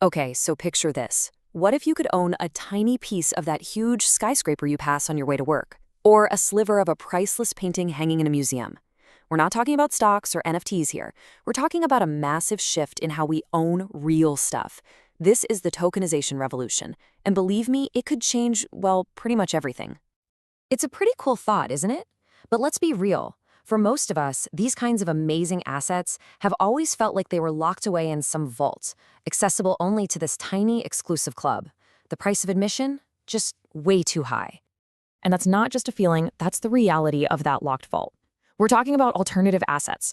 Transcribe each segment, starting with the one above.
Okay, so picture this. What if you could own a tiny piece of that huge skyscraper you pass on your way to work? Or a sliver of a priceless painting hanging in a museum? We're not talking about stocks or NFTs here. We're talking about a massive shift in how we own real stuff. This is the tokenization revolution. And believe me, it could change, well, pretty much everything. It's a pretty cool thought, isn't it? But let's be real. For most of us, these kinds of amazing assets have always felt like they were locked away in some vault, accessible only to this tiny, exclusive club. The price of admission? Just way too high. And that's not just a feeling, that's the reality of that locked vault. We're talking about alternative assets,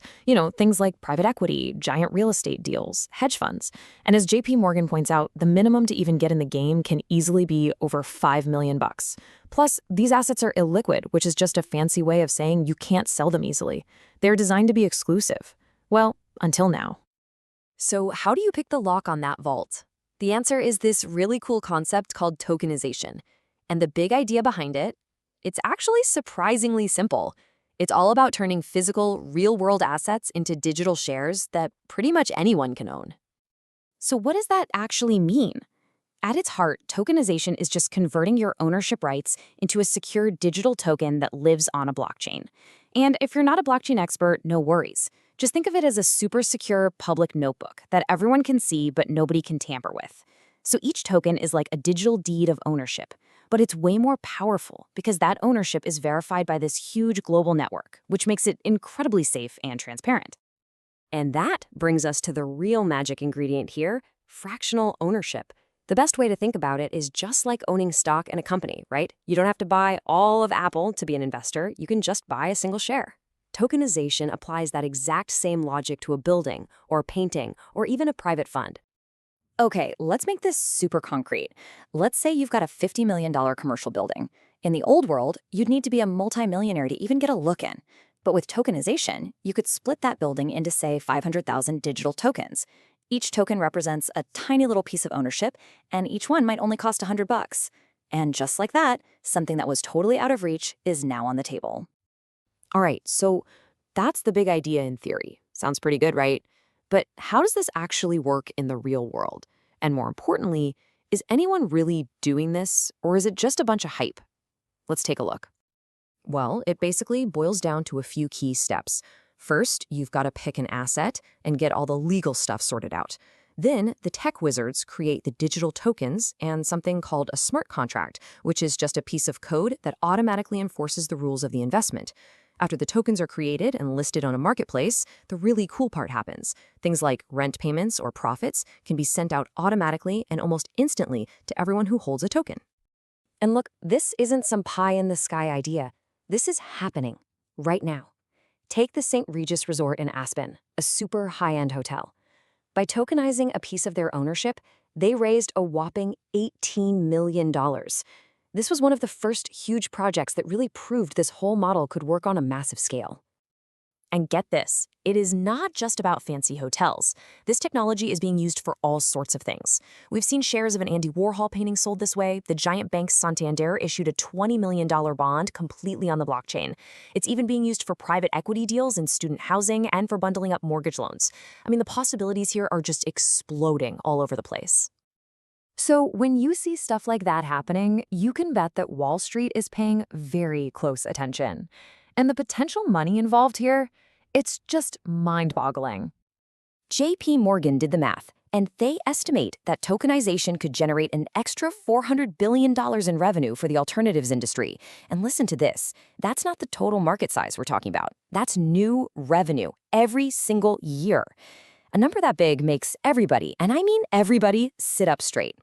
things like private equity, giant real estate deals, hedge funds. And as JP Morgan points out, the minimum to even get in the game can easily be over $5 million. Plus, these assets are illiquid, which is just a fancy way of saying you can't sell them easily. They're designed to be exclusive. Well, until now. So how do you pick the lock on that vault? The answer is this really cool concept called tokenization. And the big idea behind it, it's actually surprisingly simple. It's all about turning physical, real-world assets into digital shares that pretty much anyone can own. So what does that actually mean? At its heart, tokenization is just converting your ownership rights into a secure digital token that lives on a blockchain. And if you're not a blockchain expert, no worries. Just think of it as a super secure public notebook that everyone can see but nobody can tamper with. So each token is like a digital deed of ownership. But it's way more powerful because that ownership is verified by this huge global network, which makes it incredibly safe and transparent. And that brings us to the real magic ingredient here, fractional ownership. The best way to think about it is just like owning stock in a company, right? You don't have to buy all of Apple to be an investor. You can just buy a single share. Tokenization applies that exact same logic to a building or a painting or even a private fund. Okay, let's make this super concrete. Let's say you've got a $50 million commercial building. In the old world, you'd need to be a multimillionaire to even get a look in. But with tokenization, you could split that building into, say, 500,000 digital tokens. Each token represents a tiny little piece of ownership, and each one might only cost $100. And just like that, something that was totally out of reach is now on the table. All right, so that's the big idea in theory. Sounds pretty good, right? But how does this actually work in the real world? And more importantly, is anyone really doing this, or is it just a bunch of hype? Let's take a look. Well, it basically boils down to a few key steps. First, you've got to pick an asset and get all the legal stuff sorted out. Then, the tech wizards create the digital tokens and something called a smart contract, which is just a piece of code that automatically enforces the rules of the investment. After the tokens are created and listed on a marketplace, the really cool part happens. Things like rent payments or profits can be sent out automatically and almost instantly to everyone who holds a token. And look, this isn't some pie-in-the-sky idea. This is happening right now. Take the St. Regis Resort in Aspen, a super high-end hotel. By tokenizing a piece of their ownership, they raised a whopping $18 million. This was one of the first huge projects that really proved this whole model could work on a massive scale. And get this, it is not just about fancy hotels. This technology is being used for all sorts of things. We've seen shares of an Andy Warhol painting sold this way. The giant bank Santander issued a $20 million bond completely on the blockchain. It's even being used for private equity deals in student housing and for bundling up mortgage loans. I mean, the possibilities here are just exploding all over the place. So when you see stuff like that happening, you can bet that Wall Street is paying very close attention. And the potential money involved here, it's just mind-boggling. JP Morgan did the math, and they estimate that tokenization could generate an extra $400 billion in revenue for the alternatives industry. And listen to this, that's not the total market size we're talking about. That's new revenue every single year. A number that big makes everybody, and I mean everybody, sit up straight.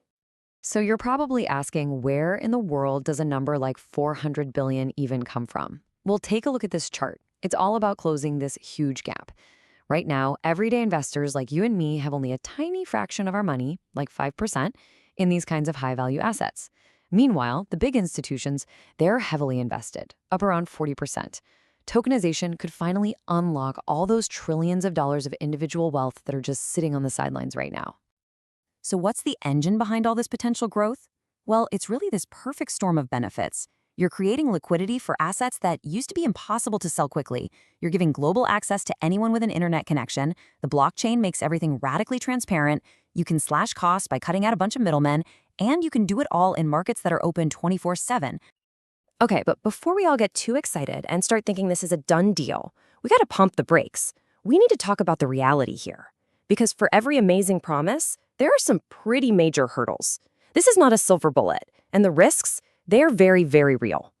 So you're probably asking, where in the world does a number like 400 billion even come from? Well, take a look at this chart. It's all about closing this huge gap. Right now, everyday investors like you and me have only a tiny fraction of our money, like 5%, in these kinds of high-value assets. Meanwhile, the big institutions, they're heavily invested, up around 40%. Tokenization could finally unlock all those trillions of dollars of individual wealth that are just sitting on the sidelines right now. So what's the engine behind all this potential growth? Well, it's really this perfect storm of benefits. You're creating liquidity for assets that used to be impossible to sell quickly. You're giving global access to anyone with an internet connection. The blockchain makes everything radically transparent. You can slash costs by cutting out a bunch of middlemen, and you can do it all in markets that are open 24/7. Okay, but before we all get too excited and start thinking this is a done deal, we gotta pump the brakes. We need to talk about the reality here. Because for every amazing promise, there are some pretty major hurdles. This is not a silver bullet, and the risks, they're very, very real.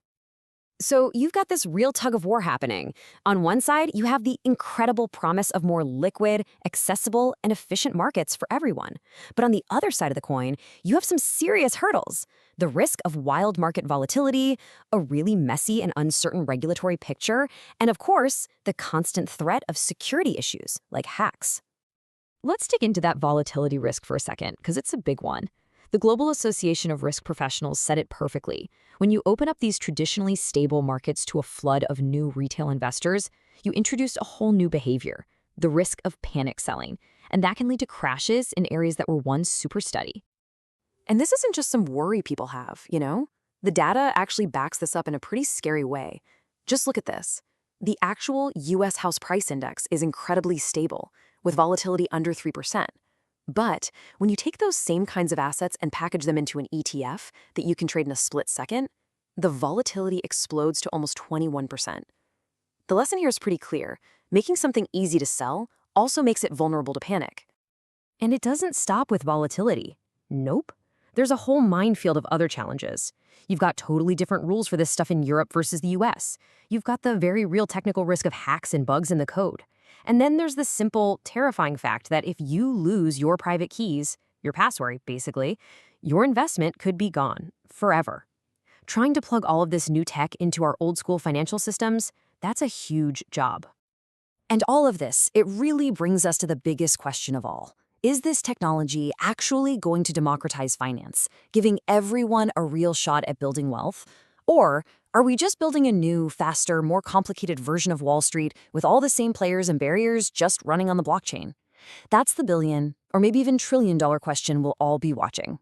So you've got this real tug of war happening. On one side, you have the incredible promise of more liquid, accessible, and efficient markets for everyone. But on the other side of the coin, you have some serious hurdles. The risk of wild market volatility, a really messy and uncertain regulatory picture, and of course, the constant threat of security issues like hacks. Let's dig into that volatility risk for a second, because it's a big one. The Global Association of Risk Professionals said it perfectly. When you open up these traditionally stable markets to a flood of new retail investors, you introduce a whole new behavior, the risk of panic selling, and that can lead to crashes in areas that were once super steady. And this isn't just some worry people have, you know? The data actually backs this up in a pretty scary way. Just look at this. The actual US house price index is incredibly stable, with volatility under 3%. But when you take those same kinds of assets and package them into an ETF that you can trade in a split second, the volatility explodes to almost 21%. The lesson here is pretty clear. Making something easy to sell also makes it vulnerable to panic. And it doesn't stop with volatility. Nope. There's a whole minefield of other challenges. You've got totally different rules for this stuff in Europe versus the US. You've got the very real technical risk of hacks and bugs in the code. And then there's the simple, terrifying fact that if you lose your private keys, your password, basically, your investment could be gone forever. Trying to plug all of this new tech into our old school financial systems, that's a huge job. And all of this, it really brings us to the biggest question of all. Is this technology actually going to democratize finance, giving everyone a real shot at building wealth? Or are we just building a new, faster, more complicated version of Wall Street with all the same players and barriers just running on the blockchain? That's the billion, or maybe even trillion-dollar question we'll all be watching.